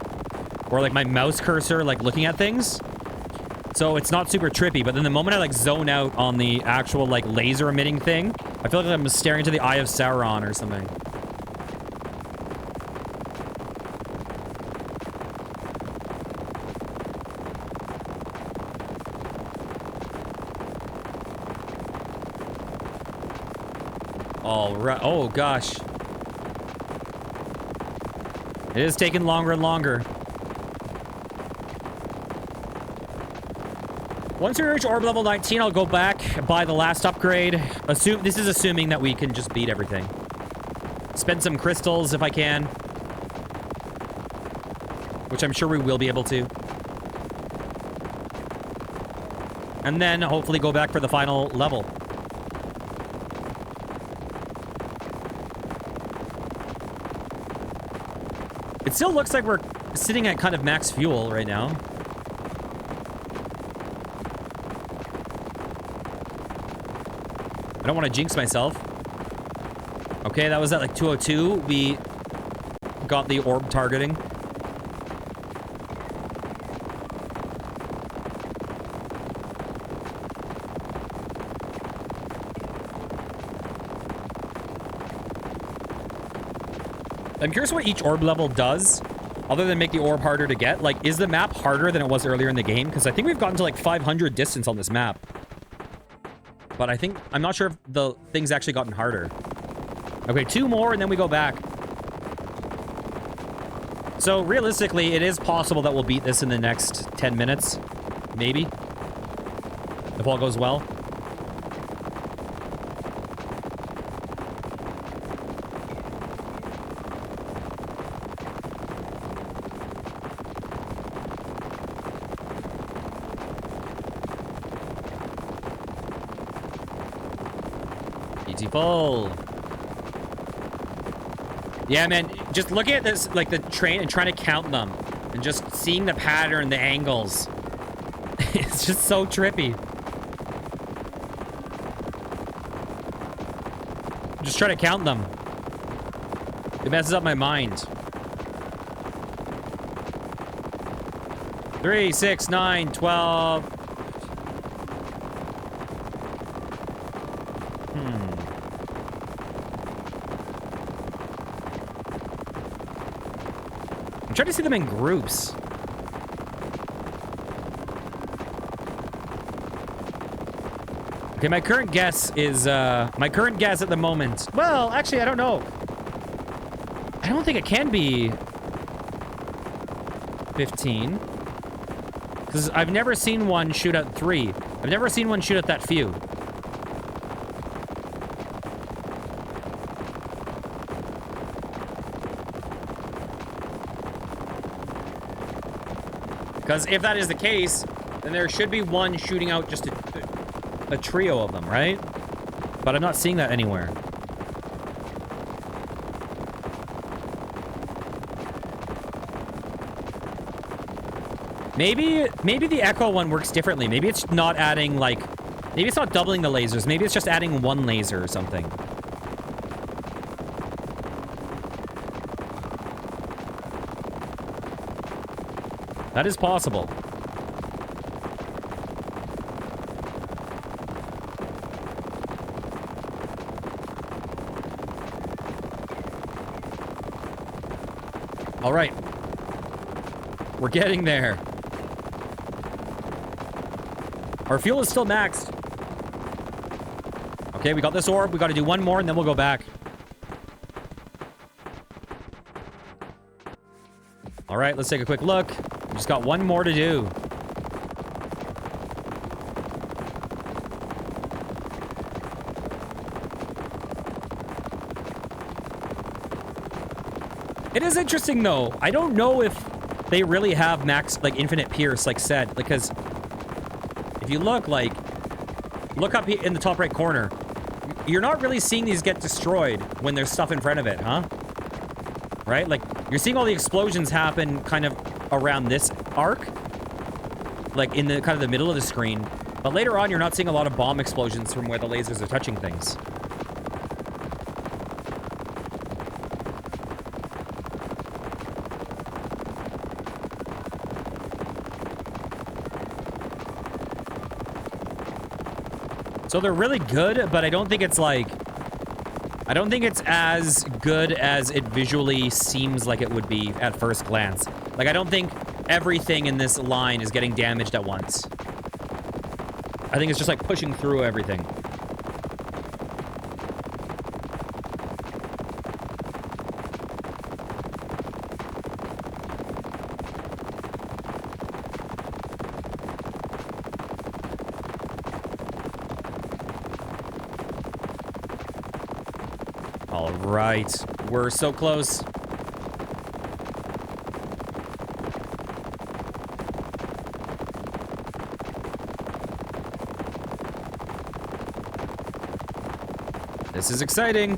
or like my mouse cursor like looking at things. So it's not super trippy, but then the moment I like zone out on the actual like laser emitting thing, I feel like I'm staring into the Eye of Sauron or something. All right. Oh gosh. It is taking longer and longer. Once we reach orb level 19, I'll go back, buy the last upgrade. This is assuming that we can just beat everything. Spend some crystals if I can. Which I'm sure we will be able to. And then hopefully go back for the final level. It still looks like we're sitting at kind of max fuel right now. I don't want to jinx myself. Okay, that was at like 202. We got the orb targeting. I'm curious what each orb level does, other than make the orb harder to get. Like, is the map harder than it was earlier in the game? Because I think we've gotten to like 500 distance on this map. But I'm not sure if the thing's actually gotten harder. Okay, 2 more and then we go back. So realistically, it is possible that we'll beat this in the next 10 minutes. Maybe. If all goes well. Full. Yeah, man, just looking at this, like the train and trying to count them and just seeing the pattern, the angles. It's just so trippy. Just try to count them. It messes up my mind. 3, 6, 9, 12. I'm trying to see them in groups. Okay, my current guess is, my current guess at the moment. Well, actually, I don't know. I don't think it can be 15. Because I've never seen one shoot at 3. I've never seen one shoot at that few. Because if that is the case, then there should be one shooting out just a trio of them, right? But I'm not seeing that anywhere. Maybe the Echo one works differently. Maybe it's not adding, like... Maybe it's not doubling the lasers. Maybe it's just adding 1 laser or something. That is possible. All right. We're getting there. Our fuel is still maxed. Okay, we got this orb. We got to do 1 more and then we'll go back. All right, let's take a quick look. We just got 1 more to do. It is interesting, though. I don't know if they really have max, like, infinite pierce, like said. Because if you look, like, look up in the top right corner. You're not really seeing these get destroyed when there's stuff in front of it, huh? Right? Like, you're seeing all the explosions happen kind of around this arc. Like, in the kind of the middle of the screen. But later on, you're not seeing a lot of bomb explosions from where the lasers are touching things. So they're really good, but I don't think it's like... I don't think it's as good as it visually seems like it would be at first glance. Like, I don't think everything in this line is getting damaged at once. I think it's just like pushing through everything. All right, we're so close. This is exciting.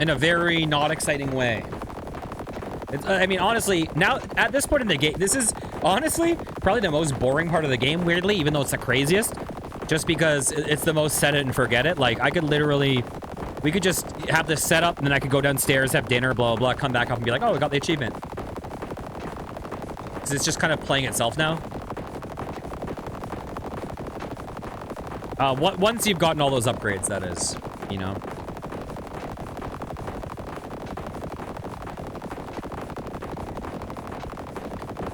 In a very not exciting way. I mean, honestly, now, at this point in the game, this is, honestly, probably the most boring part of the game, weirdly, even though it's the craziest. just because it's the most set it and forget it. Like, I could literally... We could just have this set up, and then I could go downstairs, have dinner, blah, blah, blah, come back up and be like, oh, we got the achievement. Because it's just kind of playing itself now. Once you've gotten all those upgrades, that is, you know.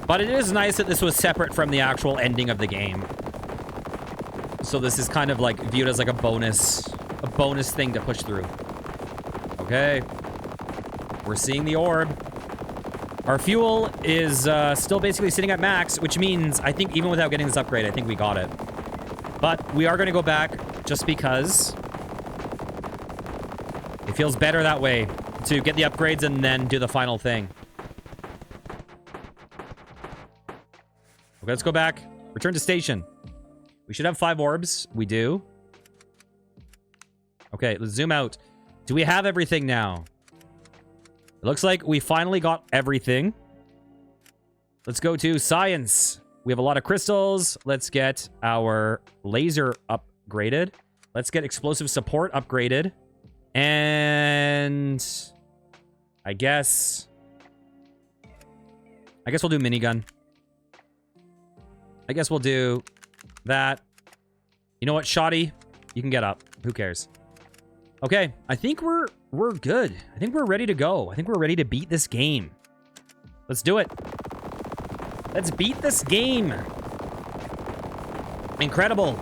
But it is nice that this was separate from the actual ending of the game. So this is kind of like viewed as like a bonus thing to push through. Okay. We're seeing the orb. Our fuel is still basically sitting at max, which means I think even without getting this upgrade, I think we got it. But we are going to go back just because it feels better that way to get the upgrades and then do the final thing. Okay, let's go back. Return to station. We should have 5 orbs. We do. Okay, let's zoom out. Do we have everything now? It looks like we finally got everything. Let's go to science. We have a lot of crystals. Let's get our laser upgraded. Let's get explosive support upgraded. And I guess we'll do minigun. I guess we'll do that. You know what, Shoddy? You can get up. Who cares? Okay, I think we're good. I think we're ready to go. I think we're ready to beat this game. Let's do it. Let's beat this game. Incredible.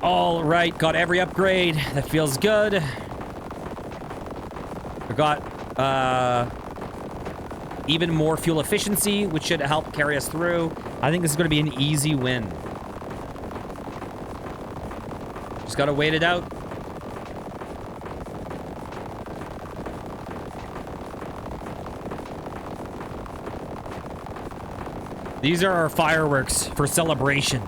All right, got every upgrade. That feels good. We got even more fuel efficiency, which should help carry us through. I think this is going to be an easy win. Just got to wait it out. These are our fireworks for celebration.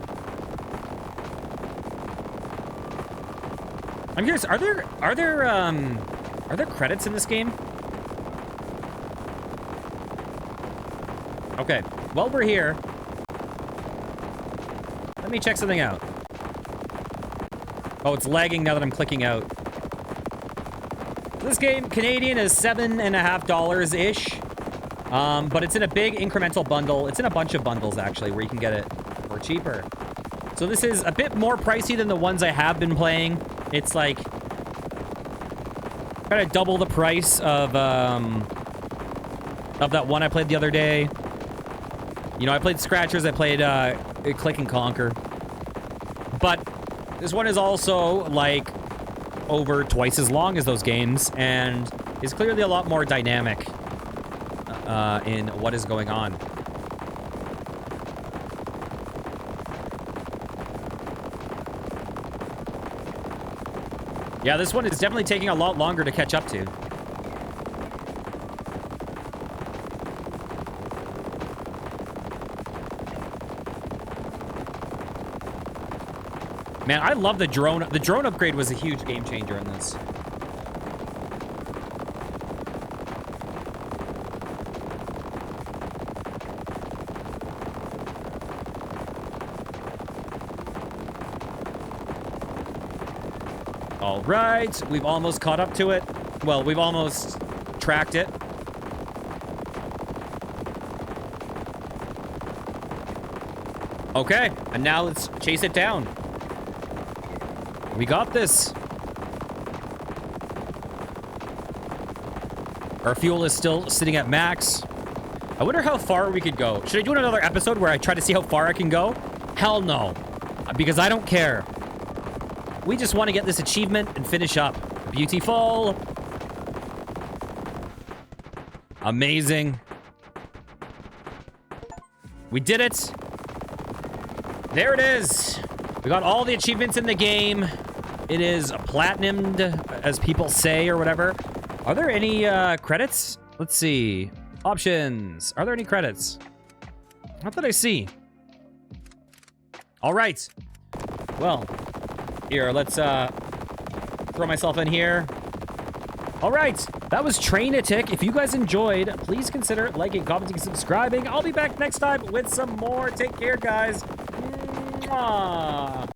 I'm curious, are there credits in this game? Okay, while we're here, let me check something out. Oh, it's lagging now that I'm clicking out. This game, Canadian, is $7.50-ish. But it's in a big incremental bundle. It's in a bunch of bundles, actually, where you can get it for cheaper. So this is a bit more pricey than the ones I have been playing. It's like kind of double the price of that one I played the other day. You know, I played Scratchers, I played Click and Conquer. But this one is also like over twice as long as those games and is clearly a lot more dynamic in what is going on. Yeah, this one is definitely taking a lot longer to catch up to. Man, I love the drone. The drone upgrade was a huge game changer in this. All right, we've almost caught up to it. Well, we've almost tracked it. Okay, and now let's chase it down. We got this. Our fuel is still sitting at max. I wonder how far we could go. Should I do another episode where I try to see how far I can go? Hell no, because I don't care. We just want to get this achievement and finish up. Beautiful. Amazing. We did it. There it is. We got all the achievements in the game. It is platinumed, as people say, or whatever. Are there any credits? Let's see. Options. Are there any credits? Not that I see. All right. Well, here, let's throw myself in here. All right. That was Trainatic. If you guys enjoyed, please consider liking, commenting, subscribing. I'll be back next time with some more. Take care, guys. Mwah.